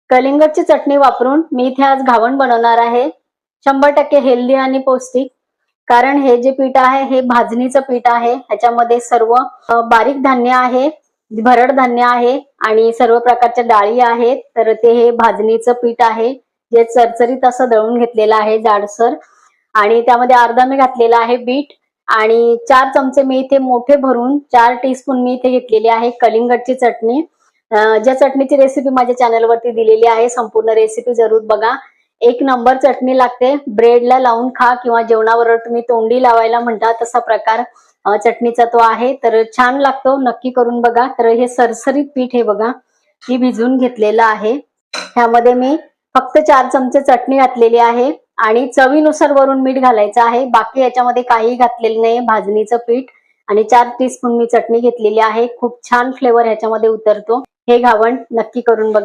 कलिंगडची चटणी वापरून मी इथे आज घावण बनवणार आहे. 100% हेल्दी आणि पौष्टिक. कारण हे जे पीठ आहे हे भाजणीचं पीठ आहे. ह्याच्यामध्ये सर्व बारीक धान्य आहे, भरड धान्य आहे आणि सर्व प्रकारच्या डाळी आहेत. तर ते हे भाजणीचं पीठ आहे जे चरचरीत असं दळून घेतलेलं आहे जाडसर. आणि त्यामध्ये अर्धा मी घातलेला आहे बीट आणि 4 चमचे मी इथे मोठे भरून 4 टीस्पून मी इथे घेतलेली आहे कलिंगडची चटणी. ज्या चटणीची रेसिपी माझ्या चॅनलवरती दिलेली आहे, संपूर्ण रेसिपी जरूर बघा. एक नंबर चटणी लागते. ब्रेडला लावून खा किंवा जेवणाबरोबर तुम्ही तोंडी लावायला म्हणता तसा प्रकार चटणीचा तो आहे. तर छान लागतो, नक्की करून बघा. तर हे सरसरीत पीठ हे बघा मी भिजवून घेतलेलं आहे. ह्यामध्ये मी फक्त 4 चमचे चटणी घातलेली आहे आणि चवीनुसार वरून मीठ घालायचं आहे. बाकी याच्यामध्ये काही घातलेलं नाही. भाजणीचं पीठ आणि 4 टीस्पून मी चटणी घेतलेली आहे. खूप छान फ्लेवर ह्याच्यामध्ये उतरतो. हे घावण नक्की करून बघा.